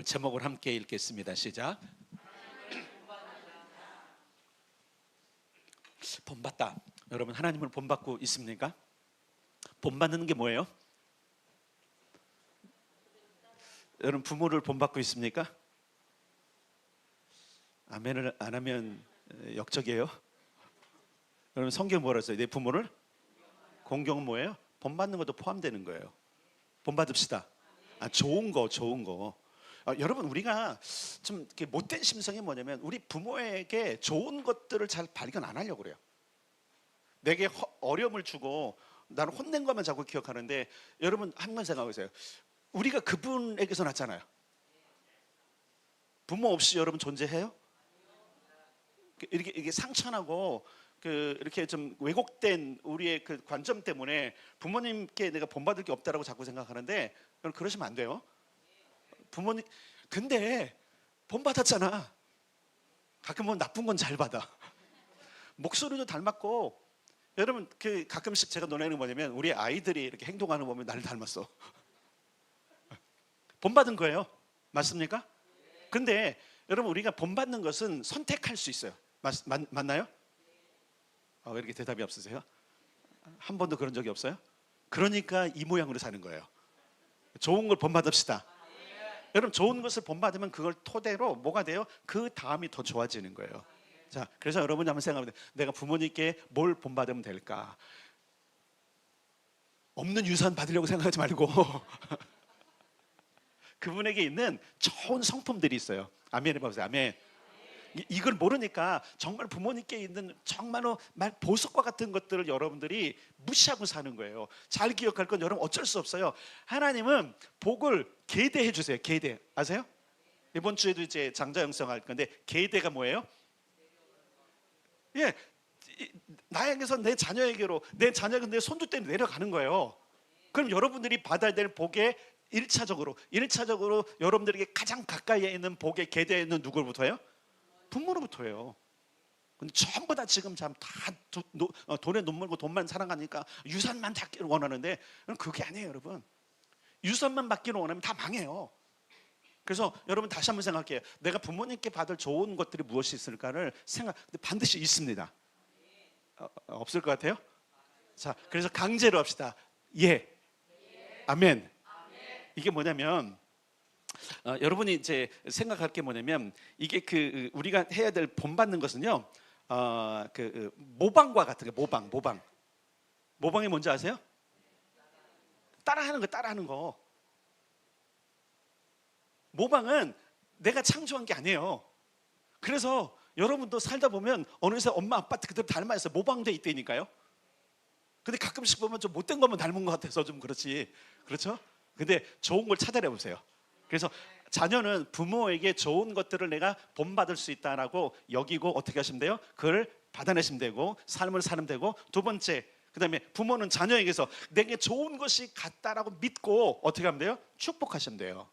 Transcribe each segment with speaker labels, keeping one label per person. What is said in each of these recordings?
Speaker 1: 제목을 함께 읽겠습니다. 시작. 본받다. 여러분, 하나님을 본받고 있습니까? 본받는 게 뭐예요? 여러분, 부모를 본받고 있습니까? 아멘을 안 하면 역적이에요. 여러분, 성경 뭐라 써요? 내 부모를 공경은 뭐예요? 본받는 것도 포함되는 거예요. 본받읍시다. 좋은 거. 여러분, 우리가 좀 이렇게 못된 심성이 뭐냐면 우리 부모에게 좋은 것들을 잘 발견 안 하려고 그래요. 내게 어려움을 주고 나는 혼낸 것만 자꾸 기억하는데, 여러분 한번 생각해 보세요. 우리가 그분에게서 났잖아요. 부모 없이 여러분 존재해요? 이게 상처나고 이렇게 좀 왜곡된 우리의 그 관점 때문에 부모님께 내가 본받을 게 없다라고 자꾸 생각하는데, 여러분 그러시면 안 돼요. 부모님, 근데 본받았잖아. 가끔은 나쁜 건 잘 받아. 목소리도 닮았고, 여러분 가끔씩 제가 논하는 게 뭐냐면 우리 아이들이 이렇게 행동하는 거 보면 나를 닮았어. 본받은 거예요. 맞습니까? 근데 여러분, 우리가 본받는 것은 선택할 수 있어요. 맞나요? 왜 이렇게 대답이 없으세요? 한 번도 그런 적이 없어요? 그러니까 이 모양으로 사는 거예요. 좋은 걸 본받읍시다. 여러분, 좋은 것을 본받으면 그걸 토대로 뭐가 돼요? 그 다음이 더 좋아지는 거예요. 자, 그래서 여러분이 한번 생각해보세요. 내가 부모님께 뭘 본받으면 될까? 없는 유산 받으려고 생각하지 말고 그분에게 있는 좋은 성품들이 있어요. 아멘 해보세요. 아멘. 이걸 모르니까 정말 부모님께 있는 정말로 보석과 같은 것들을 여러분들이 무시하고 사는 거예요. 잘 기억할 건 여러분 어쩔 수 없어요. 하나님은 복을 계대해 주세요. 계대 아세요? 이번 주에도 이제 장자 영성할 건데, 계대가 뭐예요? 예, 나에게서 내 자녀에게로, 내 자녀가 내 손주 때문에 내려가는 거예요. 그럼 여러분들이 받아야 될 복의 1차적으로 여러분들에게 가장 가까이에 있는 복의 계대에 있는 누구로부터예요? 부모로부터예요. 근데 전부 다 지금 다 돈에 눈 멀고 돈만 사랑하니까 유산만 받기를 원하는데, 그게 아니에요. 여러분, 유산만 받기를 원하면 다 망해요. 그래서 여러분 다시 한번 생각해요. 내가 부모님께 받을 좋은 것들이 무엇이 있을까를 근데 반드시 있습니다. 없을 것 같아요? 자, 그래서 강제로 합시다. 예. 아멘. 이게 뭐냐면 여러분이 이제 생각할 게 뭐냐면, 이게 우리가 해야 될 본받는 것은요, 모방과 같은 게 모방이 뭔지 아세요? 따라하는 거. 모방은 내가 창조한 게 아니에요. 그래서 여러분도 살다 보면 어느새 엄마 아빠한테 그대로 닮아있어요. 모방돼 있다니까요. 근데 가끔씩 보면 좀 못된 것만 닮은 것 같아서 좀 그렇지, 그렇죠? 근데 좋은 걸 찾아내 보세요. 그래서 자녀는 부모에게 좋은 것들을 내가 본받을 수 있다라고 여기고 어떻게 하시면 돼요? 그걸 받아내시면 되고 삶을 사면 되고, 두 번째, 그 다음에 부모는 자녀에게서 내게 좋은 것이 같다라고 믿고 어떻게 하면 돼요? 축복하시면 돼요.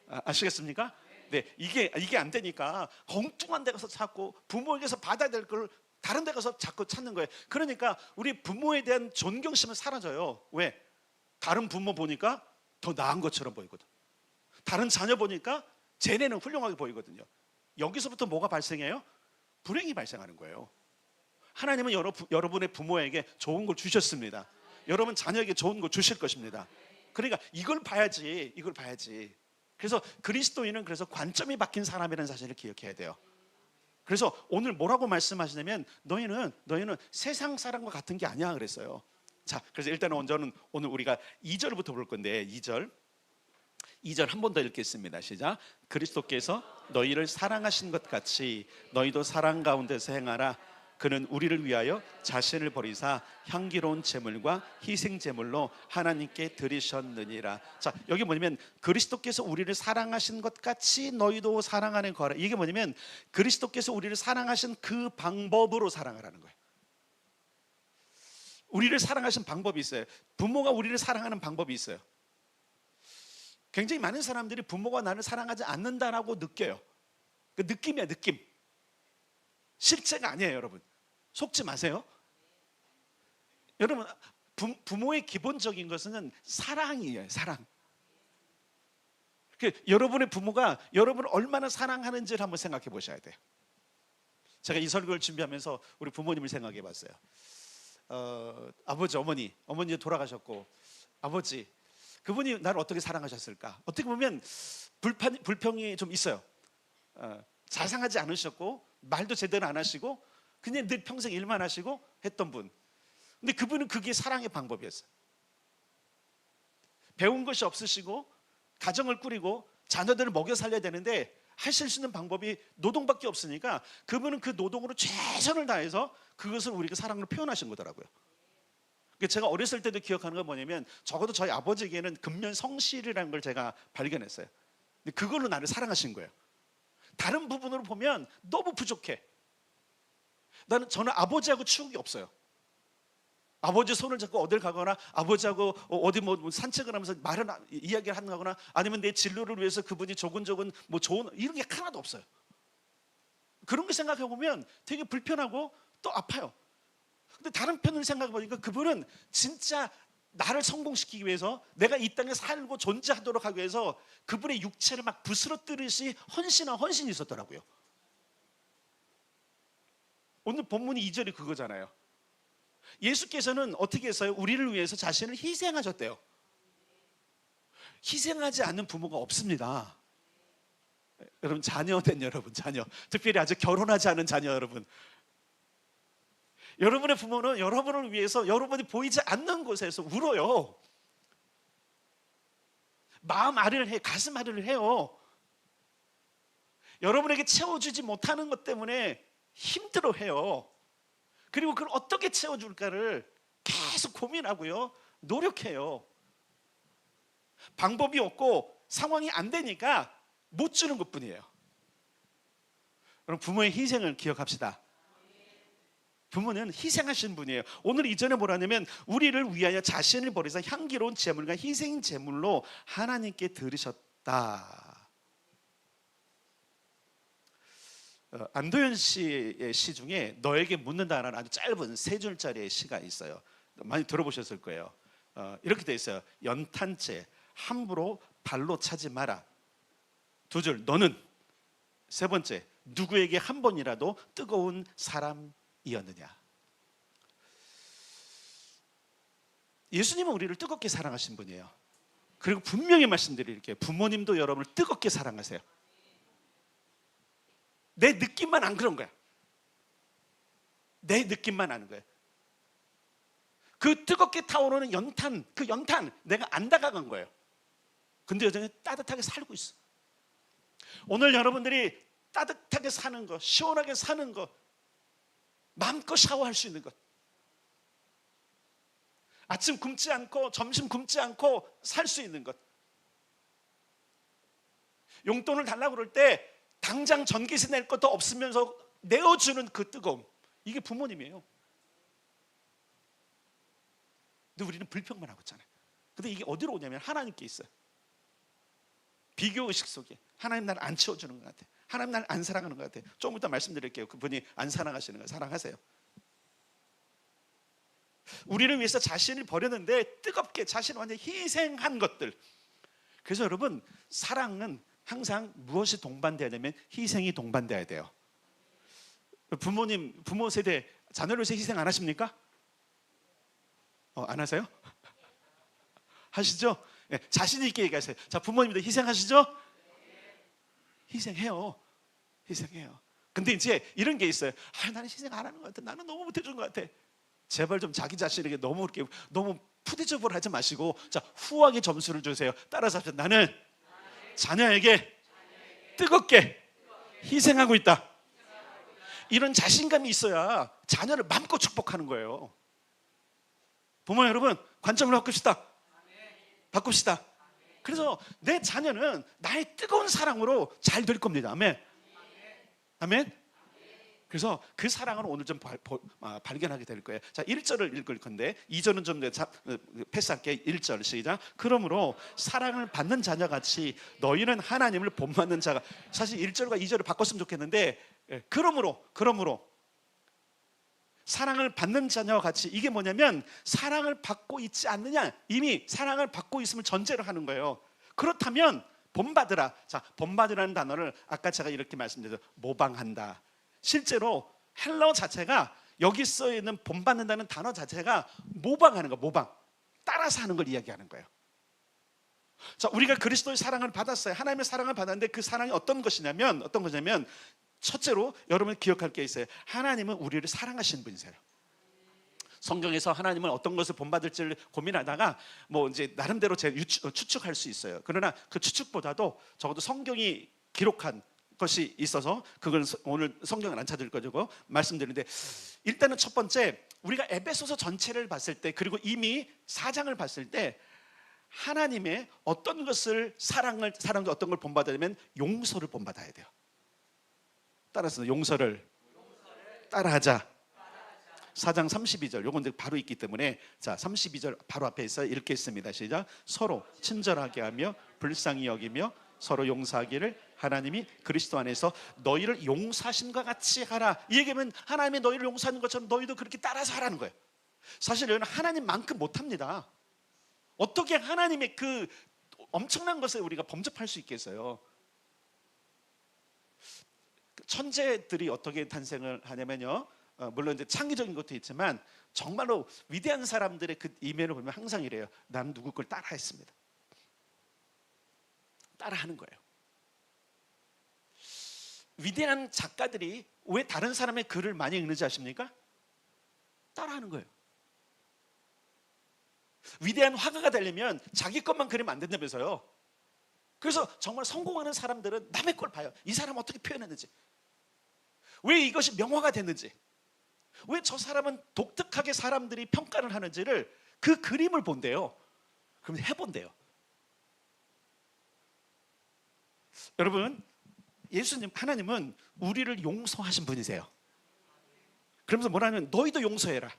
Speaker 1: 아시겠습니까? 네, 이게 안 되니까 엉뚱한 데 가서 찾고 부모에게서 받아야 될 걸 다른 데 가서 자꾸 찾는 거예요. 그러니까 우리 부모에 대한 존경심은 사라져요. 왜? 다른 부모 보니까 더 나은 것처럼 보이거든. 다른 자녀 보니까 쟤네는 훌륭하게 보이거든요. 여기서부터 뭐가 발생해요? 불행이 발생하는 거예요. 하나님은 여러분의 부모에게 좋은 걸 주셨습니다. 여러분 자녀에게 좋은 걸 주실 것입니다. 그러니까 이걸 봐야지. 그래서 그리스도인은 그래서 관점이 바뀐 사람이라는 사실을 기억해야 돼요. 그래서 오늘 뭐라고 말씀하시냐면, 너희는 세상 사람과 같은 게 아니야 그랬어요. 자, 그래서 일단은 오늘 우리가 2절부터 볼 건데, 2절 한 번 더 읽겠습니다. 시작. 그리스도께서 너희를 사랑하신 것 같이 너희도 사랑 가운데서 행하라. 그는 우리를 위하여 자신을 버리사 향기로운 제물과 희생 제물로 하나님께 드리셨느니라. 자, 여기 뭐냐면 그리스도께서 우리를 사랑하신 것 같이 너희도 사랑하는 거라. 이게 뭐냐면 그리스도께서 우리를 사랑하신 그 방법으로 사랑하라는 거예요. 우리를 사랑하신 방법이 있어요. 부모가 우리를 사랑하는 방법이 있어요. 굉장히 많은 사람들이 부모가 나를 사랑하지 않는다라고 느껴요. 그 느낌이야, 느낌. 실제가 아니에요. 여러분, 속지 마세요. 여러분, 부모의 기본적인 것은 사랑이에요. 사랑. 여러분의 부모가 여러분을 얼마나 사랑하는지를 한번 생각해 보셔야 돼요. 제가 이 설교를 준비하면서 우리 부모님을 생각해 봤어요. 아버지, 어머니 돌아가셨고, 아버지, 그분이 나를 어떻게 사랑하셨을까? 어떻게 보면 불평이 좀 있어요. 자상하지 않으셨고, 말도 제대로 안 하시고, 그냥 늘 평생 일만 하시고 했던 분. 근데 그분은 그게 사랑의 방법이었어요. 배운 것이 없으시고 가정을 꾸리고 자녀들을 먹여 살려야 되는데 하실 수 있는 방법이 노동밖에 없으니까 그분은 그 노동으로 최선을 다해서 그것을 우리가 사랑으로 표현하신 거더라고요. 제가 어렸을 때도 기억하는 건 뭐냐면, 적어도 저희 아버지에게는 근면 성실이라는 걸 제가 발견했어요. 근데 그걸로 나를 사랑하신 거예요. 다른 부분으로 보면 너무 부족해. 저는 아버지하고 추억이 없어요. 아버지 손을 잡고 어딜 가거나, 아버지하고 어디 뭐 산책을 하면서 이야기를 하거나, 아니면 내 진로를 위해서 그분이 조근조근 뭐 좋은 이런 게 하나도 없어요. 그런 거 생각해 보면 되게 불편하고 또 아파요. 근데 다른 편을 생각해 보니까 그분은 진짜 나를 성공시키기 위해서, 내가 이 땅에 살고 존재하도록 하기 위해서 그분의 육체를 막 부스러뜨리듯이 헌신이 있었더라고요. 오늘 본문이 2절이 그거잖아요. 예수께서는 어떻게 했어요? 우리를 위해서 자신을 희생하셨대요. 희생하지 않는 부모가 없습니다. 여러분, 자녀된 여러분, 특별히 아직 결혼하지 않은 자녀 여러분, 여러분의 부모는 여러분을 위해서 여러분이 보이지 않는 곳에서 울어요. 마음 아리를 해, 가슴 아리를 해요. 여러분에게 채워주지 못하는 것 때문에 힘들어해요. 그리고 그걸 어떻게 채워줄까를 계속 고민하고요, 노력해요. 방법이 없고 상황이 안 되니까 못 주는 것뿐이에요. 그럼 부모의 희생을 기억합시다. 부모는 희생하신 분이에요. 오늘 이전에 뭐라냐면, 우리를 위하여 자신을 버리사 향기로운 제물과 희생 제물로 하나님께 드리셨다. 안도현 씨의 시 중에 너에게 묻는다라는 아주 짧은 3줄짜리의 시가 있어요. 많이 들어보셨을 거예요. 이렇게 돼 있어요. 연탄재 함부로 발로 차지 마라. 2줄, 너는. 3번째, 누구에게 한 번이라도 뜨거운 사람이었느냐. 예수님은 우리를 뜨겁게 사랑하신 분이에요. 그리고 분명히 말씀드릴게요. 부모님도 여러분을 뜨겁게 사랑하세요. 내 느낌만 안 그런 거야. 내 느낌만 아는 거야. 그 뜨겁게 타오르는 연탄, 그 연탄 내가 안 다가간 거예요. 근데 여전히 따뜻하게 살고 있어. 오늘 여러분들이 따뜻하게 사는 것, 시원하게 사는 것, 마음껏 샤워할 수 있는 것, 아침 굶지 않고 점심 굶지 않고 살 수 있는 것, 용돈을 달라고 그럴 때 당장 전기세 낼 것도 없으면서 내어주는 그 뜨거움, 이게 부모님이에요. 근데 우리는 불평만 하고 있잖아요. 근데 이게 어디로 오냐면 하나님께 있어요. 비교의식 속에 하나님 나를 안 채워주는 것 같아. 하나님 나를 안 사랑하는 것 같아. 조금 이따 말씀드릴게요. 그분이 안 사랑하시는 거 사랑하세요. 우리를 위해서 자신을 버렸는데 뜨겁게 자신을 완전히 희생한 것들. 그래서 여러분, 사랑은 항상 무엇이 동반돼야 되면 희생이 동반돼야 돼요. 부모 세대 자녀를 위해서 희생 안 하십니까? 안 하세요? 하시죠? 네, 자신 있게 얘기하세요. 자, 부모님들 희생하시죠? 희생해요. 근데 이제 이런 게 있어요. 나는 희생 안 하는 것 같아. 나는 너무 못해준 것 같아. 제발 좀 자기 자신에게 너무 푸디접을 하지 마시고, 자, 후하게 점수를 주세요. 따라서 합시다. 나는 자녀에게 뜨겁게 희생하고 있다. 이런 자신감이 있어야 자녀를 마음껏 축복하는 거예요. 부모 여러분, 관점을 바꿉시다. 그래서 내 자녀는 나의 뜨거운 사랑으로 잘 될 겁니다. 아멘. 그래서 그 사랑을 오늘 좀 발견하게 될 거예요. 자, 1절을 읽을 건데 2절은 좀 패스할게요. 1절 시작. 그러므로 사랑을 받는 자녀같이 너희는 하나님을 본받는 자가. 사실 1절과 2절을 바꿨으면 좋겠는데, 그러므로 사랑을 받는 자녀와 같이, 이게 뭐냐면 사랑을 받고 있지 않느냐, 이미 사랑을 받고 있음을 전제로 하는 거예요. 그렇다면 본받으라. 자, 본받으라는 단어를 아까 제가 이렇게 말씀드렸죠. 모방한다. 실제로 헬라어 자체가 여기 써 있는 본받는다는 단어 자체가 모방하는 거, 모방. 따라서 하는 걸 이야기하는 거예요. 자, 우리가 그리스도의 사랑을 받았어요. 하나님의 사랑을 받았는데 그 사랑이 어떤 것이냐면 첫째로 여러분 기억할 게 있어요. 하나님은 우리를 사랑하시는 분이세요. 성경에서 하나님은 어떤 것을 본받을지를 고민하다가 뭐 이제 나름대로 추측할 수 있어요. 그러나 그 추측보다도 적어도 성경이 기록한 것이 있어서 그걸 오늘 성경을 안 찾을 거고 말씀드리는데, 일단은 첫 번째, 우리가 에베소서 전체를 봤을 때, 그리고 이미 4장을 봤을 때 하나님의 어떤 것을 사랑도 어떤 걸 본받으려면 용서를 본받아야 돼요. 따라서 용서를 따라하자. 4장 32절, 요건 바로 있기 때문에, 자, 32절 바로 앞에 있어 읽겠습니다. 시작. 서로 친절하게 하며 불쌍히 여기며 서로 용서하기를 하나님이 그리스도 안에서 너희를 용서하신과 같이 하라. 이 얘기하면 하나님이 너희를 용서하는 것처럼 너희도 그렇게 따라서 하라는 거예요. 사실 여러분, 하나님만큼 못합니다. 어떻게 하나님의 그 엄청난 것을 우리가 범접할 수 있겠어요? 천재들이 어떻게 탄생을 하냐면요, 물론 이제 창의적인 것도 있지만 정말로 위대한 사람들의 그 이면을 보면 항상 이래요. 난 누구 걸 따라했습니다. 따라하는 거예요. 위대한 작가들이 왜 다른 사람의 글을 많이 읽는지 아십니까? 따라하는 거예요. 위대한 화가가 되려면 자기 것만 그리면 안 된다면서요. 그래서 정말 성공하는 사람들은 남의 걸 봐요. 이 사람 어떻게 표현했는지, 왜 이것이 명화가 됐는지, 왜 저 사람은 독특하게 사람들이 평가를 하는지를 그 그림을 본대요. 그럼 해본대요. 여러분, 예수님, 하나님은 우리를 용서하신 분이세요. 그러면서 뭐라면 너희도 용서해라.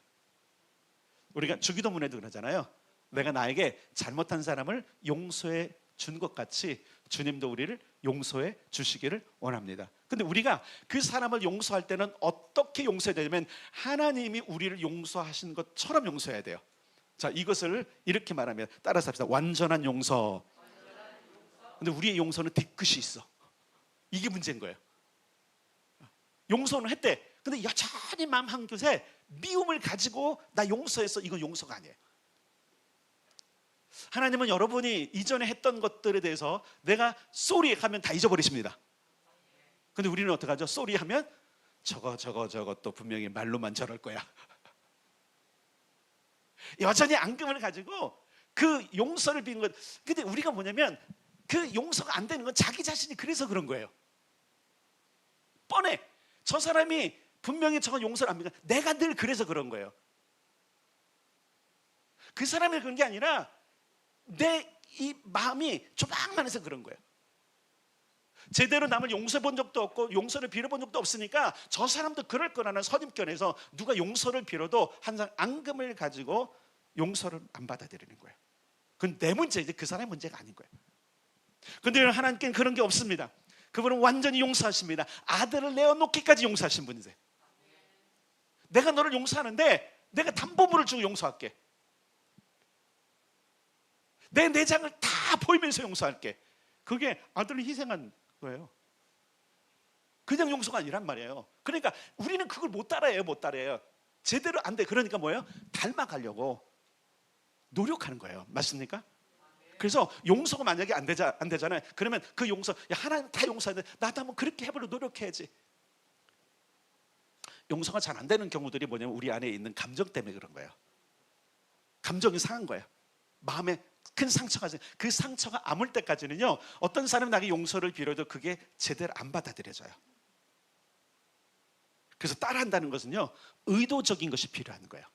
Speaker 1: 우리가 주기도문에도 그러잖아요. 내가 나에게 잘못한 사람을 용서해 준 것 같이 주님도 우리를 용서해 주시기를 원합니다. 근데 우리가 그 사람을 용서할 때는 어떻게 용서해야 되냐면 하나님이 우리를 용서하신 것처럼 용서해야 돼요. 자, 이것을 이렇게 말하면 따라서 합시다. 완전한 용서. 근데 우리의 용서는 뒤끝이 있어. 이게 문제인 거예요. 용서는 했대. 근데 여전히 마음 한켠에 미움을 가지고 나 용서했어. 이건 용서가 아니에요. 하나님은 여러분이 이전에 했던 것들에 대해서 내가 쏘리 하면 다 잊어버리십니다. 근데 우리는 어떡하죠? 쏘리 하면 저거 또 분명히 말로만 저럴 거야. 여전히 앙금을 가지고 그 용서를 비는 것. 근데 우리가 뭐냐면 그 용서가 안 되는 건 자기 자신이 그래서 그런 거예요. 뻔해. 저 사람이 분명히 저거 용서를 안 믿는, 내가 늘 그래서 그런 거예요. 그 사람이 그런 게 아니라 내 이 마음이 조망만해서 그런 거예요. 제대로 남을 용서해 본 적도 없고 용서를 빌어본 적도 없으니까 저 사람도 그럴 거라는 선입견에서 누가 용서를 빌어도 항상 앙금을 가지고 용서를 안 받아들이는 거예요. 그건 내 문제이지 그 사람의 문제가 아닌 거예요. 근데 하나님께는 그런 게 없습니다. 그분은 완전히 용서하십니다. 아들을 내어놓기까지 용서하신 분이세요. 내가 너를 용서하는데 내가 담보물을 주고 용서할게. 내 내장을 다 보이면서 용서할게. 그게 아들을 희생한 거예요. 그냥 용서가 아니란 말이에요. 그러니까 우리는 그걸 못 따라해요. 제대로 안 돼. 그러니까 뭐예요? 닮아가려고 노력하는 거예요. 맞습니까? 그래서 용서가 만약에 안 되잖아요. 그러면 그 용서, 야, 하나님 다 용서하는데 나도 한번 그렇게 해보려 노력해야지. 용서가 잘 안 되는 경우들이 뭐냐면 우리 안에 있는 감정 때문에 그런 거예요. 감정이 상한 거예요. 마음에 큰 상처가 있어요. 그 상처가 아물 때까지는요, 어떤 사람이 나에게 용서를 빌어도 그게 제대로 안 받아들여져요. 그래서 따라한다는 것은요, 의도적인 것이 필요한 거예요.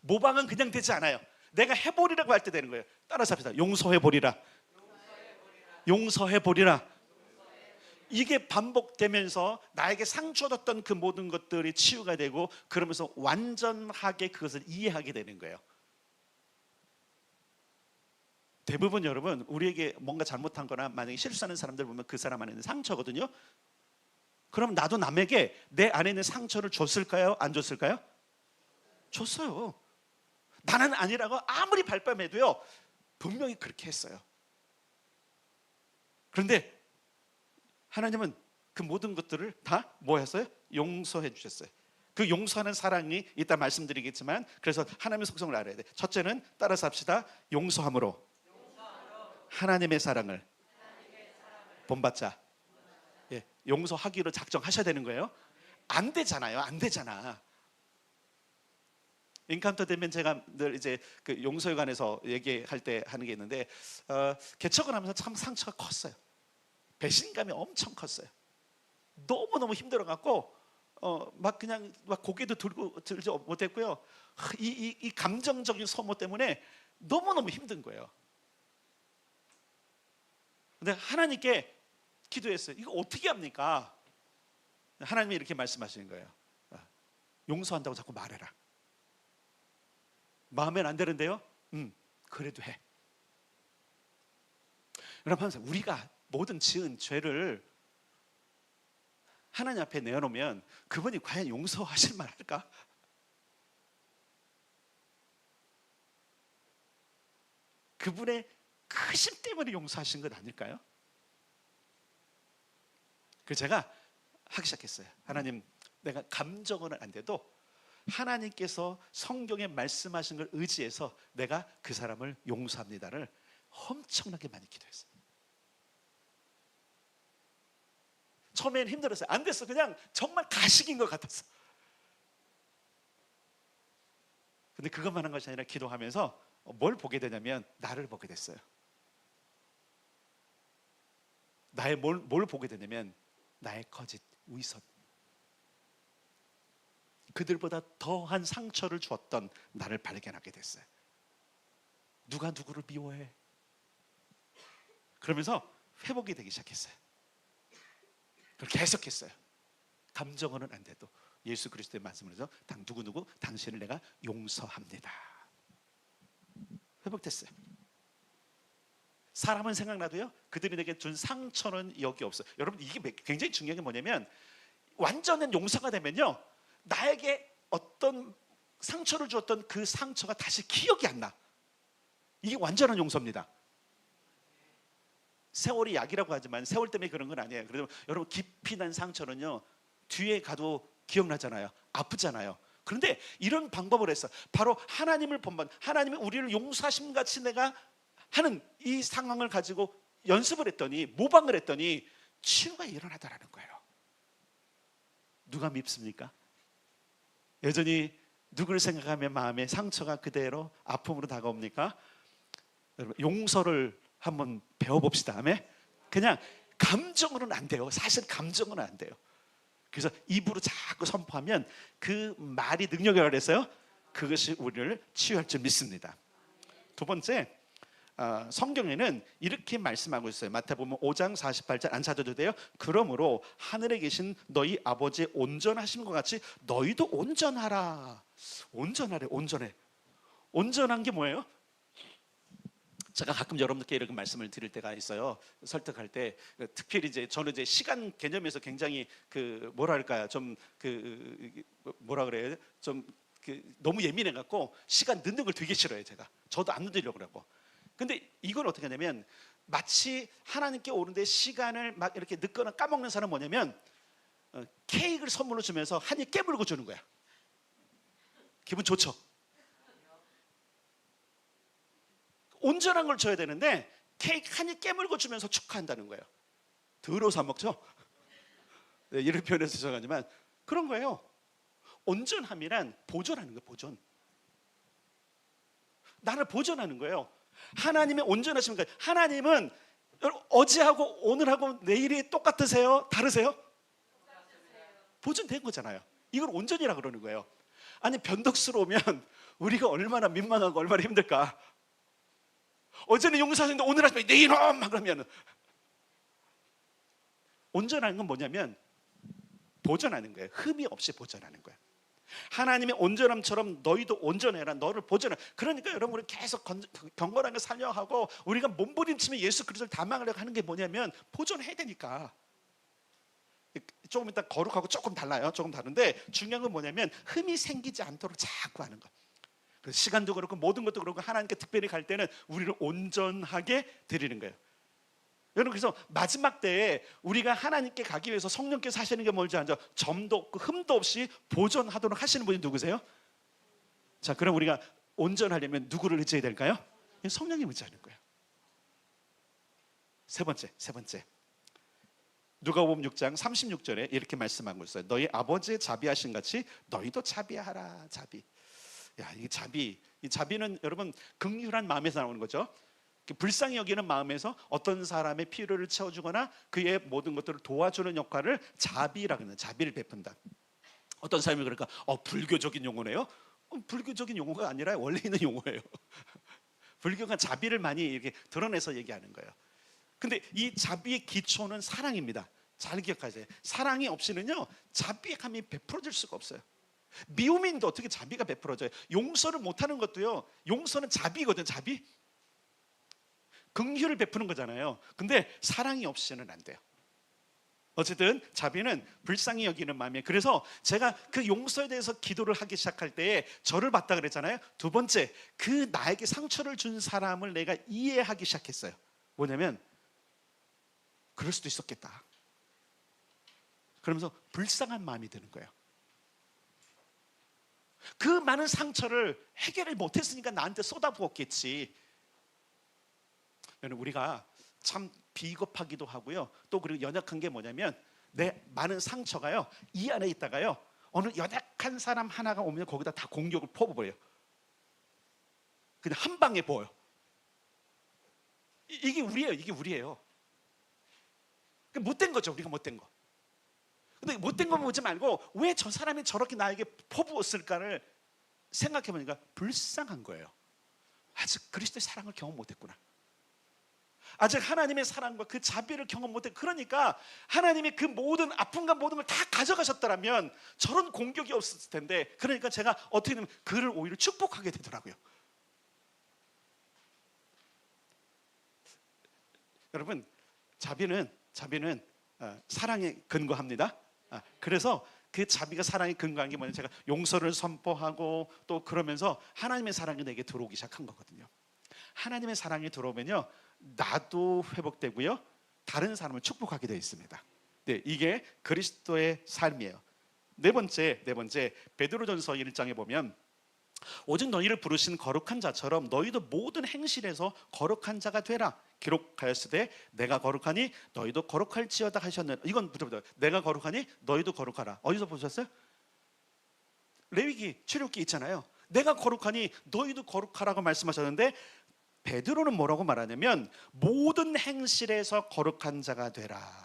Speaker 1: 모방은 그냥 되지 않아요. 내가 해보리라고 할 때 되는 거예요. 따라서 합시다. 용서해보리라. 용서해보리라. 이게 반복되면서 나에게 상처 줬던 그 모든 것들이 치유가 되고, 그러면서 완전하게 그것을 이해하게 되는 거예요. 대부분 여러분, 우리에게 뭔가 잘못한 거나 만약에 실수하는 사람들 보면 그 사람 안에 있는 상처거든요. 그럼 나도 남에게 내 안에 있는 상처를 줬을까요? 안 줬을까요? 줬어요. 나는 아니라고 아무리 발뺌해도요, 분명히 그렇게 했어요. 그런데 하나님은 그 모든 것들을 다 뭐 했어요? 용서해 주셨어요. 그 용서하는 사랑이 이따 말씀드리겠지만, 그래서 하나님의 속성을 알아야 돼. 첫째는 따라서 합시다. 용서함으로 하나님의 사랑을 본받자. 예, 용서하기로 작정하셔야 되는 거예요. 안 되잖아요. 안 되잖아. 인카운터 되면 제가 늘 이제 그 용서에 관해서 얘기할 때 하는 게 있는데, 개척을 하면서 참 상처가 컸어요. 배신감이 엄청 컸어요. 너무너무 힘들어갖고 막 그냥 막 고개도 들지 못했고요. 이 감정적인 소모 때문에 너무너무 힘든 거예요. 근데 하나님께 기도했어요. 이거 어떻게 합니까? 하나님이 이렇게 말씀하시는 거예요. 용서한다고 자꾸 말해라. 마음엔 안 되는데요? 그래도 해. 여러분, 우리가 모든 지은 죄를 하나님 앞에 내어놓으면 그분이 과연 용서하실 만할까? 그분의 크심 때문에 용서하신 것 아닐까요? 그래서 제가 하기 시작했어요. 하나님, 내가 감정은 안 돼도 하나님께서 성경에 말씀하신 걸 의지해서 내가 그 사람을 용서합니다를 엄청나게 많이 기도했어요. 처음에는 힘들었어요. 안 됐어. 그냥 정말 가식인 것 같았어. 근데 그것만 한 것이 아니라 기도하면서 뭘 보게 되냐면 나를 보게 됐어요. 나의 뭘 보게 되냐면 나의 거짓, 위선, 그들보다 더한 상처를 주었던 나를 발견하게 됐어요. 누가 누구를 미워해? 그러면서 회복이 되기 시작했어요. 그걸 계속했어요. 감정으로는 안 돼도 예수 그리스도의 말씀을 해서 누구누구 당신을 내가 용서합니다. 회복됐어요. 사람은 생각나도요, 그들이 내게 준 상처는 여기 없어요. 여러분, 이게 굉장히 중요한 게 뭐냐면, 완전한 용서가 되면요, 나에게 어떤 상처를 주었던 그 상처가 다시 기억이 안 나. 이게 완전한 용서입니다. 세월이 약이라고 하지만 세월 때문에 그런 건 아니에요. 그래서 여러분, 깊이 난 상처는요, 뒤에 가도 기억나잖아요. 아프잖아요. 그런데 이런 방법을 했어. 바로 하나님을 본받, 하나님이 우리를 용서하심 같이 내가 하는 이 상황을 가지고 연습을 했더니, 모방을 했더니 치유가 일어나더라는 거예요. 누가 밉습니까? 여전히 누구를 생각하면 마음에 상처가 그대로 아픔으로 다가옵니까? 여러분, 용서를 한번 배워봅시다. 아멘. 그냥 감정으로는 안 돼요. 사실 감정은 안 돼요. 그래서 입으로 자꾸 선포하면 그 말이 능력이라고 그랬어요. 그것이 우리를 치유할 줄 믿습니다. 두 번째, 성경에는 이렇게 말씀하고 있어요. 마태복음 5장 48절 안 찾아도 돼요. 그러므로 하늘에 계신 너희 아버지의 온전하심과 같이 너희도 온전하라. 온전하래. 온전해. 온전한 게 뭐예요? 제가 가끔 여러분들께 이렇게 말씀을 드릴 때가 있어요. 설득할 때, 특별히 이제 저는 이제 시간 개념에서 굉장히 그 뭐랄까요, 좀 그 뭐라 그래요, 좀 그 너무 예민해 갖고 시간 늦는 걸 되게 싫어해요. 제가 저도 안 늦으려고 그러고. 근데 이건 어떻게 하냐면, 마치 하나님께 오는데 시간을 막 이렇게 늦거나 까먹는 사람은 뭐냐면, 케이크를 선물로 주면서 한 입 깨물고 주는 거야. 기분 좋죠? 온전한 걸 줘야 되는데 케이크 한 입 깨물고 주면서 축하한다는 거예요. 더러워서 안 먹죠? 네, 이렇게 표현해서 죄송하지만 그런 거예요. 온전함이란 보존하는 거예요. 보존. 나를 보존하는 거예요. 하나님의 온전하십니까? 하나님은 어제하고 오늘하고 내일이 똑같으세요? 다르세요? 보존된 거잖아요. 이걸 온전이라고 그러는 거예요. 아니, 변덕스러우면 우리가 얼마나 민망하고 얼마나 힘들까? 어제는 용서하셨는데 오늘 하시면 내 이놈! 막 그러면, 온전한 건 뭐냐면 보존하는 거예요. 흠이 없이 보존하는 거예요. 하나님의 온전함처럼 너희도 온전해라. 너를 보존해. 그러니까 여러분, 우리 계속 경건하게 살려고 하고 우리가 몸부림치며 예수 그리스도를 닮아가려고 하는 게 뭐냐면 보존해야 되니까. 조금 이따 거룩하고 조금 달라요. 조금 다른데 중요한 건 뭐냐면 흠이 생기지 않도록 자꾸 하는 것. 그래서 시간도 그렇고 모든 것도 그렇고 하나님께 특별히 갈 때는 우리를 온전하게 드리는 거예요. 여러분, 그래서 마지막 때에 우리가 하나님께 가기 위해서 성령께서 하시는 게 뭔지 알죠? 점도 없고 흠도 없이 보존하도록 하시는 분이 누구세요? 자, 그럼 우리가 온전하려면 누구를 의지해야 될까요? 성령님 의지하는 거예요. 세 번째 누가복음 6장 36절에 이렇게 말씀하고 있어요. 너희 아버지의 자비하신 같이 너희도 자비하라. 자비. 야, 이 자비는 여러분 긍휼한 마음에서 나오는 거죠. 불쌍히 여기는 마음에서 어떤 사람의 필요를 채워주거나 그의 모든 것들을 도와주는 역할을 자비라고 하는, 자비를 베푼다. 어떤 사람이 그러니까 불교적인 용어네요. 불교적인 용어가 아니라 원래 있는 용어예요. 불교가 자비를 많이 이렇게 드러내서 얘기하는 거예요. 근데 이 자비의 기초는 사랑입니다. 잘 기억하세요. 사랑이 없이는요 자비감이 베풀어질 수가 없어요. 미움인데 어떻게 자비가 베풀어져요? 용서를 못하는 것도요, 용서는 자비거든. 자비, 긍휼을 베푸는 거잖아요. 근데 사랑이 없이는 안 돼요. 어쨌든 자비는 불쌍히 여기는 마음이에요. 그래서 제가 그 용서에 대해서 기도를 하기 시작할 때에 저를 봤다 그랬잖아요. 두 번째, 그 나에게 상처를 준 사람을 내가 이해하기 시작했어요. 뭐냐면 그럴 수도 있었겠다. 그러면서 불쌍한 마음이 드는 거예요. 그 많은 상처를 해결을 못했으니까 나한테 쏟아부었겠지. 우리가 참 비겁하기도 하고요. 또 그리고 연약한 게 뭐냐면 내 많은 상처가요 이 안에 있다가요 어느 연약한 사람 하나가 오면 거기다 다 공격을 퍼부어요. 그냥 한 방에 보여요. 이게 우리예요. 못된 거죠. 우리가 못된 거. 근데 못된 거 보지 말고 왜 저 사람이 저렇게 나에게 퍼부었을까를 생각해 보니까 불쌍한 거예요. 아직 그리스도의 사랑을 경험 못했구나. 아직 하나님의 사랑과 그 자비를 경험 못했고, 그러니까 하나님이 그 모든 아픔과 모든 걸 다 가져가셨더라면 저런 공격이 없었을 텐데, 그러니까 제가 어떻게 되면 그를 오히려 축복하게 되더라고요. 여러분, 자비는 사랑에 근거합니다. 그래서 그 자비가 사랑에 근거한 게 뭐냐면 제가 용서를 선포하고 또 그러면서 하나님의 사랑이 내게 들어오기 시작한 거거든요. 하나님의 사랑이 들어오면요 나도 회복되고요 다른 사람을 축복하게 되어 있습니다. 네, 이게 그리스도의 삶이에요. 네 번째 베드로전서 1장에 보면 오직 너희를 부르신 거룩한 자처럼 너희도 모든 행실에서 거룩한 자가 되라. 기록하였으되 내가 거룩하니 너희도 거룩할지어다 하셨느니라. 이건 붙여보세요. 내가 거룩하니 너희도 거룩하라. 어디서 보셨어요? 레위기 출애굽기 있잖아요. 내가 거룩하니 너희도 거룩하라고 말씀하셨는데 베드로는 뭐라고 말하냐면 모든 행실에서 거룩한 자가 되라.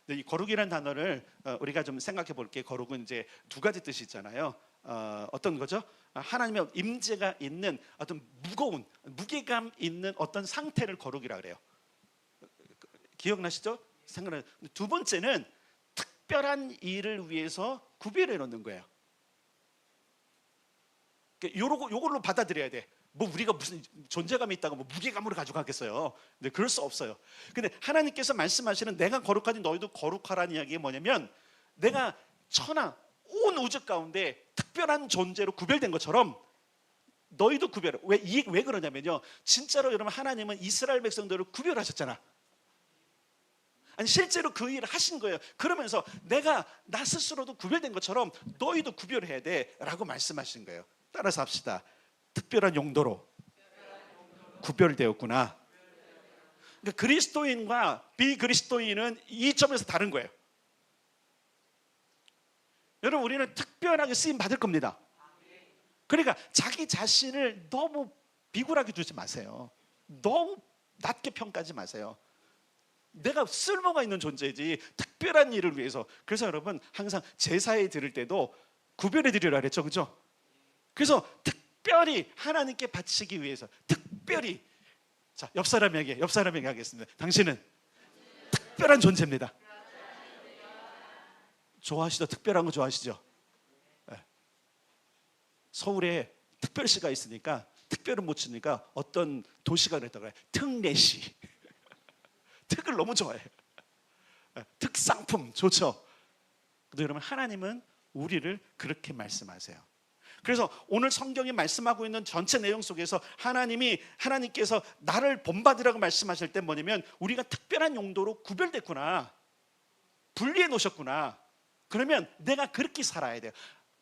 Speaker 1: 이 거룩이라는 단어를 우리가 좀 생각해 볼게요. 거룩은 이제 두 가지 뜻이 있잖아요. 어떤 거죠? 하나님의 임재가 있는 어떤 무거운 무게감 있는 어떤 상태를 거룩이라 그래요. 기억나시죠? 두 번째는 특별한 일을 위해서 구별해 놓는 거예요. 요걸로 받아들여야 돼. 뭐 우리가 무슨 존재감이 있다고 뭐 무게감으로 가져가겠어요. 근데 그럴 수 없어요. 근데 하나님께서 말씀하시는 내가 거룩하니 너희도 거룩하라는 이야기가 뭐냐면 내가 천하 온 우주 가운데 특별한 존재로 구별된 것처럼 너희도 구별해. 왜 그러냐면요, 진짜로 여러분 하나님은 이스라엘 백성들을 구별하셨잖아. 아니 실제로 그 일을 하신 거예요. 그러면서 내가 나 스스로도 구별된 것처럼 너희도 구별해야 돼 라고 말씀하신 거예요. 따라서 합시다. 특별한 용도로 구별되었구나. 그러니까 그리스도인과 비그리스도인은 이 점에서 다른 거예요. 여러분 우리는 특별하게 쓰임 받을 겁니다. 그러니까 자기 자신을 너무 비굴하게 두지 마세요. 너무 낮게 평가하지 마세요. 내가 쓸모가 있는 존재지 특별한 일을 위해서. 그래서 여러분 항상 제사에 드릴 때도 구별해 드리라 그랬죠, 그죠? 그래서 특별히 하나님께 바치기 위해서 특별히. 자, 옆 사람에게 하겠습니다. 당신은 특별한 존재입니다. 좋아하시죠? 특별한 거 좋아하시죠? 네. 서울에 특별시가 있으니까 특별은 못 치니까 어떤 도시가 그랬다고 해요. 특례시. 특을 너무 좋아해요. 네. 특상품 좋죠. 근데 여러분 하나님은 우리를 그렇게 말씀하세요. 그래서 오늘 성경이 말씀하고 있는 전체 내용 속에서 하나님께서 나를 본받으라고 말씀하실 때 뭐냐면 우리가 특별한 용도로 구별됐구나, 분리해 놓으셨구나. 그러면 내가 그렇게 살아야 돼요.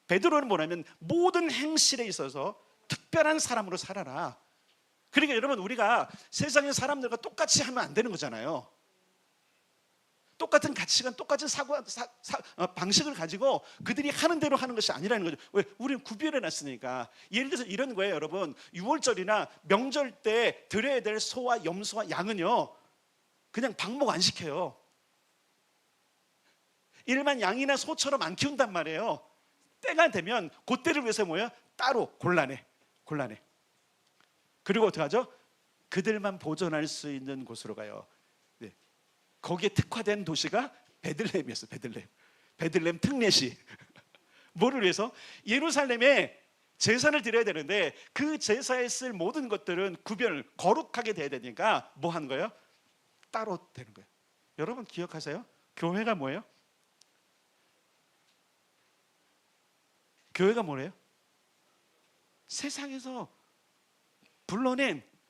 Speaker 1: 베드로는 뭐냐면 모든 행실에 있어서 특별한 사람으로 살아라. 그러니까 여러분, 우리가 세상의 사람들과 똑같이 하면 안 되는 거잖아요. 똑같은 가치관, 똑같은 방식을 가지고 그들이 하는 대로 하는 것이 아니라는 거죠. 왜? 우리는 구별해 놨으니까. 예를 들어서 이런 거예요, 여러분. 6월절이나 명절 때 드려야 될 소와 염소와 양은요, 그냥 방목 안 시켜요. 일반 양이나 소처럼 안 키운단 말이에요. 때가 되면 그때를 위해서 뭐예요? 따로 골라내. 그리고 어떻게 하죠? 그들만 보존할 수 있는 곳으로 가요. 네. 거기에 특화된 도시가 베들레헴이었어요. 베들레헴 특례시. 뭐를 위해서? 예루살렘에 제사를 드려야 되는데 그 제사에 쓸 모든 것들은 거룩하게 돼야 되니까 뭐 하는 거예요? 따로 되는 거예요. 여러분 기억하세요? 교회가 뭐예요? 교회가 뭐래요? 세상에서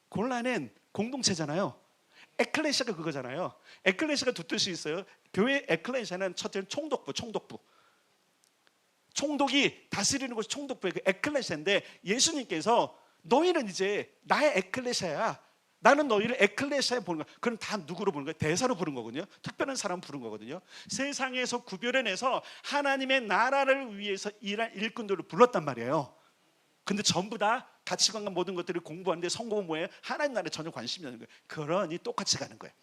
Speaker 1: 골라낸 공동체잖아요. 에클레시아가 그거잖아요. 에클레시아가 두 뜻이 있어요. 교회 에클레시아는 첫째는 총독부. 총독이 다스리는 곳이 총독부예요. 그 에클레시아인데 예수님께서 너희는 이제 나의 에클레시아야. 나는 너희를 에클레시아에 보는 거야. 그럼 다 누구로 부르는 거예요? 대사로 부른 거거든요. 특별한 사람 부른 거거든요. 세상에서 구별해내서 하나님의 나라를 위해서 일할 일꾼들을 불렀단 말이에요. 근데 전부 다 가치관과 모든 것들을 공부하는데 성공은 뭐예요? 하나님 나라에 전혀 관심이 없는 거예요. 그러니 똑같이 가는 거예요.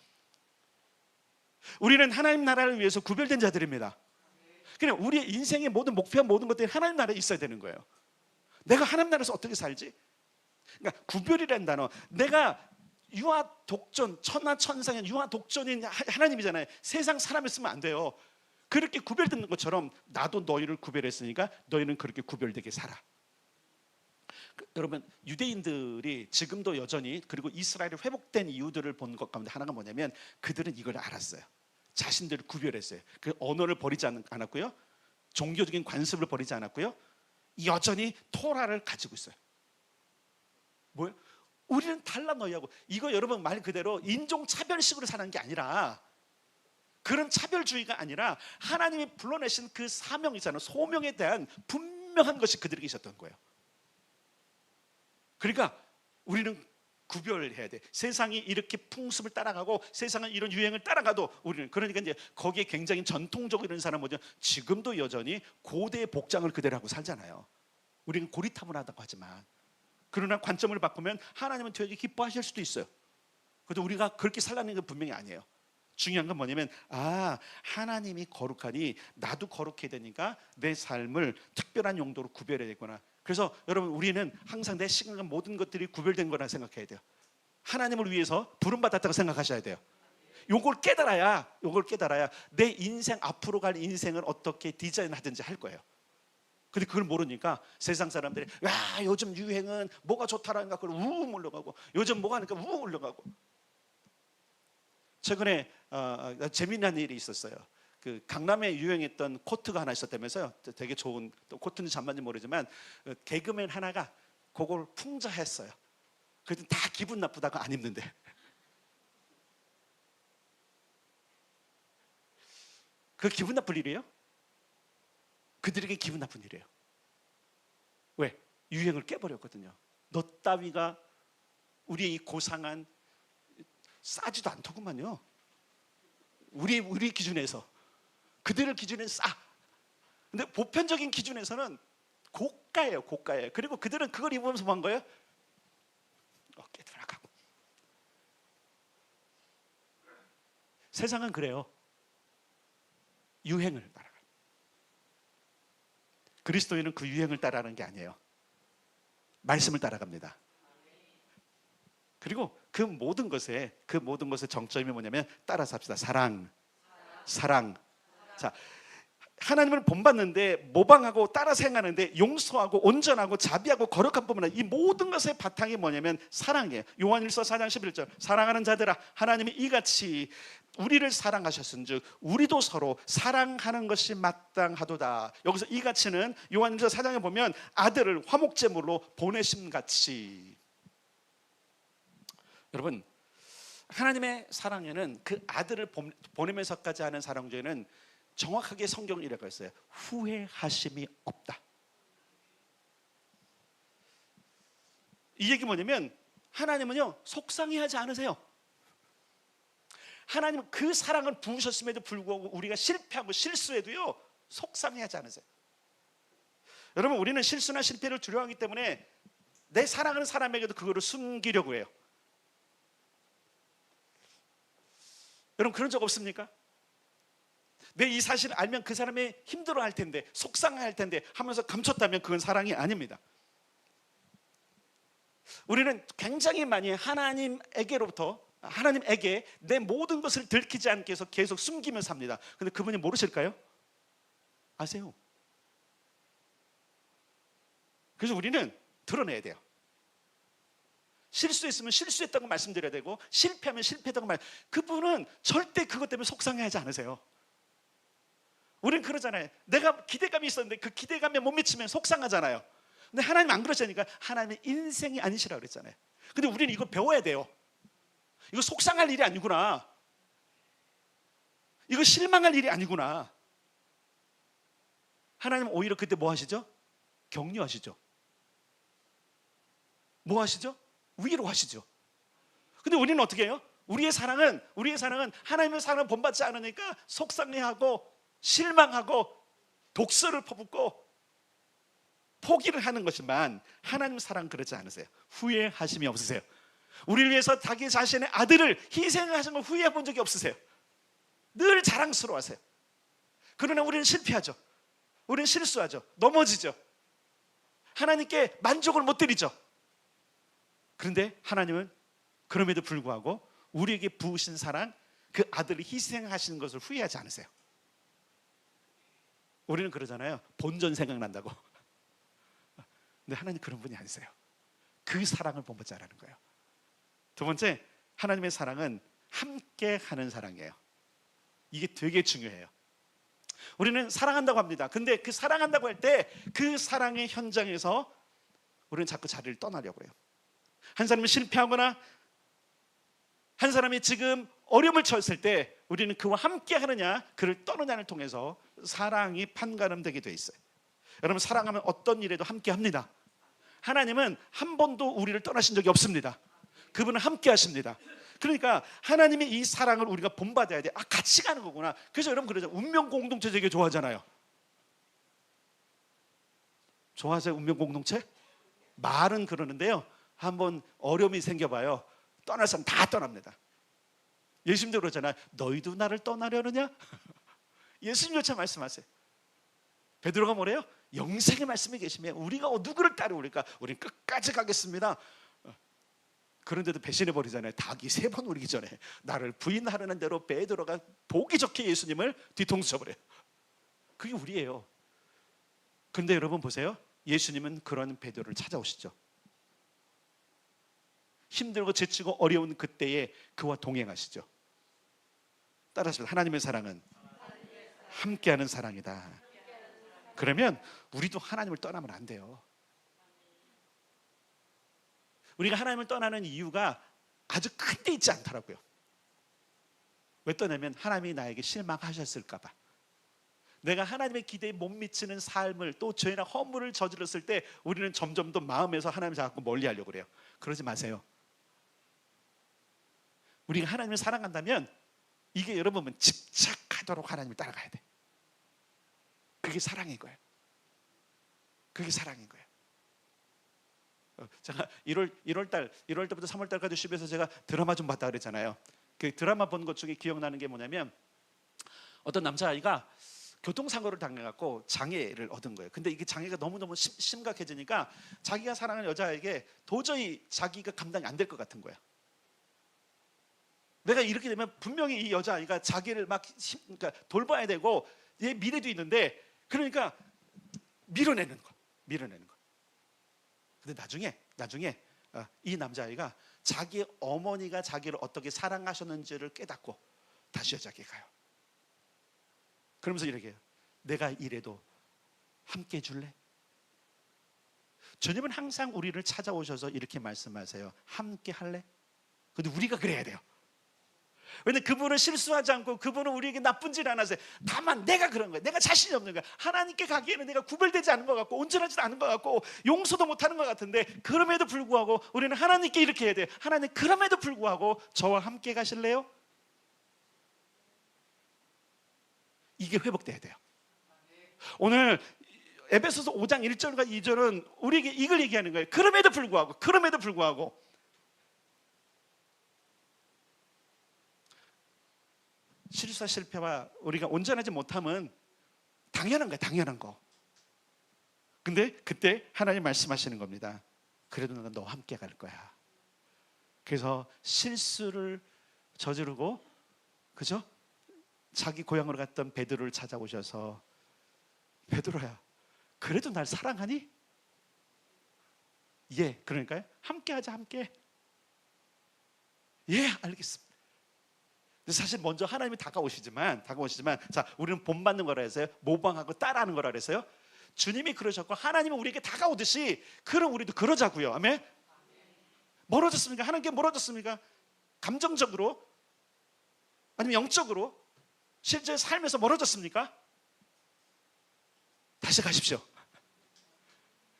Speaker 1: 우리는 하나님 나라를 위해서 구별된 자들입니다. 그냥 우리의 인생의 모든 목표와 모든 것들이 하나님 나라에 있어야 되는 거예요. 내가 하나님 나라에서 어떻게 살지? 그러니까 구별이라는 단어, 내가 유아 독존, 천하 천상의 유아 독존인 하나님이잖아요. 세상 사람이었으면 안 돼요. 그렇게 구별된 것처럼 나도 너희를 구별했으니까 너희는 그렇게 구별되게 살아. 여러분, 유대인들이 지금도 여전히, 그리고 이스라엘이 회복된 이유들을 본 것 가운데 하나가 뭐냐면 그들은 이걸 알았어요. 자신들을 구별했어요. 그 언어를 버리지 않았고요, 종교적인 관습을 버리지 않았고요, 여전히 토라를 가지고 있어요. 뭐예요? 우리는 달라 너희하고. 이거 여러분 말 그대로 인종차별식으로 사는 게 아니라, 그런 차별주의가 아니라 하나님이 불러내신 그 사명이잖아요. 소명에 대한 분명한 것이 그들에게 있었던 거예요. 그러니까 우리는 구별해야 돼. 세상이 이렇게 풍습을 따라가고 세상은 이런 유행을 따라가도 우리는, 그러니까 이제 거기에 굉장히 전통적으로 이런 사람 뭐죠? 지금도 여전히 고대의 복장을 그대로 하고 살잖아요. 우리는 고리타분하다고 하지만, 그러나 관점을 바꾸면 하나님은 되게 기뻐하실 수도 있어요. 그래도 우리가 그렇게 살라는 건 분명히 아니에요. 중요한 건 뭐냐면, 하나님이 거룩하니 나도 거룩해야 되니까 내 삶을 특별한 용도로 구별해야 되구나. 그래서 여러분, 우리는 항상 내 시간과 모든 것들이 구별된 거라 생각해야 돼요. 하나님을 위해서 부름받았다고 생각하셔야 돼요. 요걸 깨달아야 내 인생, 앞으로 갈 인생을 어떻게 디자인하든지 할 거예요. 근데 그걸 모르니까 세상 사람들이 요즘 유행은 뭐가 좋다라니까 그걸 우웅 올라가고, 요즘 뭐가 하니까 우웅 올라가고. 최근에 재미난 일이 있었어요. 그 강남에 유행했던 코트가 하나 있었다면서요. 되게 좋은, 또 코트는 잘 맞는지 모르지만 개그맨 하나가 그걸 풍자했어요. 그랬더니 다 기분 나쁘다고 안 입는데. 그 기분 나쁠 일이에요? 그들에게 기분 나쁜 일이에요. 왜? 유행을 깨버렸거든요. 너 따위가 우리의 이 고상한, 싸지도 않더구만요. 우리 기준에서, 그들의 기준에서 싸. 근데 보편적인 기준에서는 고가예요. 그리고 그들은 그걸 입으면서 뭐 한 거예요? 어깨 들어가고. 세상은 그래요. 유행을 따라가. 그리스도인은 그 유행을 따라가는 게 아니에요. 말씀을 따라갑니다. 그리고 그 모든 것의 정점이 뭐냐면 따라서 합시다. 사랑. 자, 하나님을 본받는데 모방하고 따라 생각하는데 용서하고 온전하고 자비하고 거룩한 뿐만 아니라 이 모든 것의 바탕이 뭐냐면 사랑이에요. 요한일서 4장 11절 사랑하는 자들아 하나님이 이같이 우리를 사랑하셨은즉 우리도 서로 사랑하는 것이 마땅하도다. 여기서 이같이는 요한일서 4장에 보면 아들을 화목제물로 보내심같이. 여러분 하나님의 사랑에는 그 아들을 보내면서까지 하는 사랑 중에는 정확하게 성경이 이라고 했어요. 후회하심이 없다. 이 얘기 뭐냐면 하나님은요 속상해하지 않으세요. 하나님은 그 사랑을 부으셨음에도 불구하고 우리가 실패하고 실수해도요 속상해하지 않으세요. 여러분 우리는 실수나 실패를 두려워하기 때문에 내 사랑하는 사람에게도 그거를 숨기려고 해요. 여러분 그런 적 없습니까? 내 이 사실을 알면 그 사람이 힘들어할 텐데 속상할 텐데 하면서 감췄다면 그건 사랑이 아닙니다. 우리는 굉장히 많이 하나님에게 내 모든 것을 들키지 않게 해서 계속 숨기며 삽니다. 근데 그분이 모르실까요? 아세요. 그래서 우리는 드러내야 돼요. 실수했으면 실수했다고 말씀드려야 되고 실패하면 실패했다고 그분은 절대 그것 때문에 속상해하지 않으세요. 우리는 그러잖아요. 내가 기대감이 있었는데 그 기대감에 못 미치면 속상하잖아요. 근데 하나님 안 그러시니까 하나님의 인생이 아니시라고 그랬잖아요. 근데 우리는 이거 배워야 돼요. 이거 속상할 일이 아니구나. 이거 실망할 일이 아니구나. 하나님 오히려 그때 뭐 하시죠? 격려하시죠. 뭐 하시죠? 위로하시죠. 근데 우리는 어떻게 해요? 우리의 사랑은 하나님의 사랑을 본받지 않으니까 속상해하고 실망하고 독서를 퍼붓고 포기를 하는 것이지만 하나님 사랑 그러지 않으세요. 후회하심이 없으세요. 우리를 위해서 자기 자신의 아들을 희생하신 걸 후회해 본 적이 없으세요. 늘 자랑스러워하세요. 그러나 우리는 실패하죠. 우리는 실수하죠. 넘어지죠. 하나님께 만족을 못 드리죠. 그런데 하나님은 그럼에도 불구하고 우리에게 부으신 사랑, 그 아들을 희생하시는 것을 후회하지 않으세요. 우리는 그러잖아요. 본전 생각난다고. 근데 하나님 그런 분이 아니세요. 그 사랑을 본받지 않는 거예요. 두 번째, 하나님의 사랑은 함께 하는 사랑이에요. 이게 되게 중요해요. 우리는 사랑한다고 합니다. 근데 그 사랑한다고 할 때 그 사랑의 현장에서 우리는 자꾸 자리를 떠나려고 해요. 한 사람이 실패하거나 한 사람이 지금 어려움을 처했을 때 우리는 그와 함께 하느냐 그를 떠느냐를 통해서 사랑이 판가름되게 돼 있어요. 여러분 사랑하면 어떤 일에도 함께 합니다. 하나님은 한 번도 우리를 떠나신 적이 없습니다. 그분은 함께 하십니다. 그러니까 하나님의 이 사랑을 우리가 본받아야 돼. 같이 가는 거구나. 그래서 여러분 그러죠. 운명 공동체 되게 좋아하잖아요. 좋아하세요? 운명 공동체? 말은 그러는데요. 한번 어려움이 생겨봐요. 떠날 사람 다 떠납니다. 예수님도 그러잖아요. 너희도 나를 떠나려느냐? 예수님조차 말씀하세요. 베드로가 뭐래요? 영생의 말씀이 계시면 우리가 누구를 따르오리까? 우리는 끝까지 가겠습니다. 그런데도 배신해버리잖아요. 닭이 3번 울기 전에 나를 부인하려는 대로 베드로가 보기 좋게 예수님을 뒤통수 쳐버려요. 그게 우리예요. 그런데 여러분 보세요. 예수님은 그런 베드로를 찾아오시죠. 힘들고 지치고 어려운 그때에 그와 동행하시죠. 따라서 하나님의 사랑은 함께하는 사랑이다. 그러면 우리도 하나님을 떠나면 안 돼요. 우리가 하나님을 떠나는 이유가 아주 큰 데 있지 않더라고요. 왜 떠나면 하나님이 나에게 실망하셨을까 봐. 내가 하나님의 기대에 못 미치는 삶을 또 죄나 허물을 저질렀을 때 우리는 점점 더 마음에서 하나님을 자꾸 멀리하려고 그래요. 그러지 마세요. 우리가 하나님을 사랑한다면 이게 여러분 집착하도록 하나님을 따라가야 돼. 그게 사랑인 거예요. 그게 사랑인 거예요. 제가 1월 때부터 3월 달까지 집에서 제가 드라마 좀 봤다 그랬잖아요. 그 드라마 본 것 중에 기억나는 게 뭐냐면 어떤 남자아이가 교통사고를 당해갖고 장애를 얻은 거예요. 근데 이게 장애가 너무너무 심각해지니까 자기가 사랑하는 여자에게 도저히 자기가 감당이 안 될 것 같은 거예요. 내가 이렇게 되면 분명히 이 여자아이가 자기를 막 그러니까 돌봐야 되고 얘 미래도 있는데, 그러니까 밀어내는 거. 근데 나중에 이 남자아이가 자기 어머니가 자기를 어떻게 사랑하셨는지를 깨닫고 다시 여자에게 가요. 그러면서 이렇게 해요. 내가 이래도 함께 해줄래? 주님은 항상 우리를 찾아오셔서 이렇게 말씀하세요. 함께 할래? 근데 우리가 그래야 돼요. 왜냐면 그분은 실수하지 않고 그분은 우리에게 나쁜 짓 안 하세요. 다만 내가 그런 거예요. 내가 자신이 없는 거야. 하나님께 가기에는 내가 구별되지 않은 것 같고 온전하지 않은 것 같고 용서도 못하는 것 같은데, 그럼에도 불구하고 우리는 하나님께 이렇게 해야 돼요. 하나님, 그럼에도 불구하고 저와 함께 가실래요? 이게 회복돼야 돼요. 오늘 에베소서 5장 1절과 2절은 우리에게 이걸 얘기하는 거예요. 그럼에도 불구하고 실수와 실패와 우리가 온전하지 못함은 당연한 거야, 당연한 거. 근데 그때 하나님 말씀하시는 겁니다. 그래도 내가 너와 함께 갈 거야. 그래서 실수를 저지르고, 그죠? 자기 고향으로 갔던 베드로를 찾아오셔서, 베드로야, 그래도 날 사랑하니? 예, 그러니까요. 함께 하자, 함께. 예, 알겠습니다. 근데 사실 먼저 하나님이 다가오시지만, 자, 우리는 본받는 거라 해서요, 모방하고 따라하는 거라 그래서요. 주님이 그러셨고 하나님은 우리에게 다가오듯이, 그럼 우리도 그러자고요. 아멘. 멀어졌습니까? 하나님께 멀어졌습니까? 감정적으로, 아니면 영적으로, 실제 삶에서 멀어졌습니까? 다시 가십시오.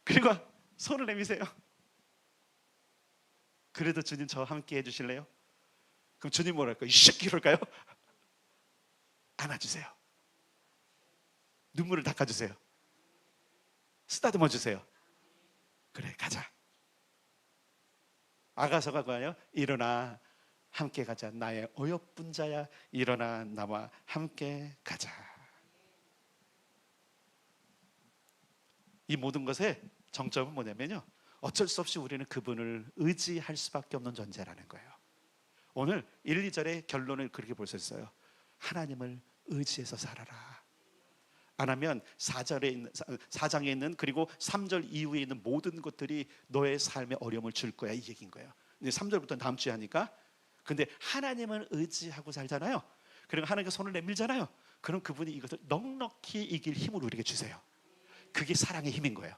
Speaker 1: 그리고 손을 내미세요. 그래도 주님 저와 함께 해주실래요? 그럼 주님 뭐랄까요? 이 새끼 그럴까요? 안아주세요. 눈물을 닦아주세요. 쓰다듬어 주세요. 그래, 가자. 아가서가 뭐예요? 일어나 함께 가자. 나의 어여쁜 자야, 일어나 나와 함께 가자. 이 모든 것의 정점은 뭐냐면요, 어쩔 수 없이 우리는 그분을 의지할 수밖에 없는 존재라는 거예요. 오늘 1, 2절의 결론을 그렇게 볼 수 있어요. 하나님을 의지해서 살아라. 안 하면 4장에 있는, 그리고 3절 이후에 있는 모든 것들이 너의 삶에 어려움을 줄 거야, 이 얘기인 거예요. 이제 3절부터 다음 주에 하니까. 근데 하나님을 의지하고 살잖아요. 그리고 하나님께 손을 내밀잖아요. 그럼 그분이 이것을 넉넉히 이길 힘을 우리에게 주세요. 그게 사랑의 힘인 거예요.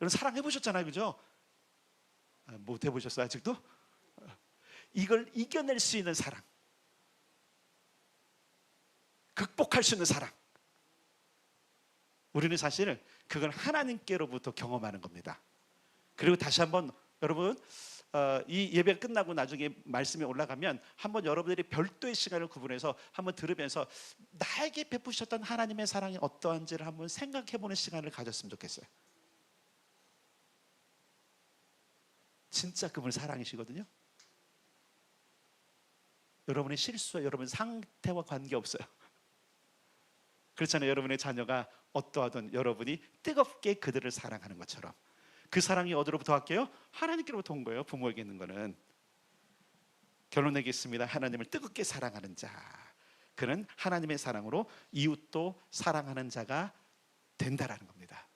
Speaker 1: 여러분 사랑해 보셨잖아요, 그죠? 못 해보셨어요 아직도? 이걸 이겨낼 수 있는 사랑, 극복할 수 있는 사랑, 우리는 사실 그걸 하나님께로부터 경험하는 겁니다. 그리고 다시 한번 여러분, 이 예배가 끝나고 나중에 말씀이 올라가면 한번 여러분들이 별도의 시간을 구분해서 한번 들으면서 나에게 베푸셨던 하나님의 사랑이 어떠한지를 한번 생각해보는 시간을 가졌으면 좋겠어요. 진짜 그분 사랑이시거든요. 여러분의 실수와 여러분의 상태와 관계없어요. 그렇잖아요. 여러분의 자녀가 어떠하든 여러분이 뜨겁게 그들을 사랑하는 것처럼, 그 사랑이 어디로부터 왔게요? 하나님께로부터 온 거예요. 부모에게 있는 거는. 결론 내겠습니다. 하나님을 뜨겁게 사랑하는 자, 그는 하나님의 사랑으로 이웃도 사랑하는 자가 된다라는 겁니다.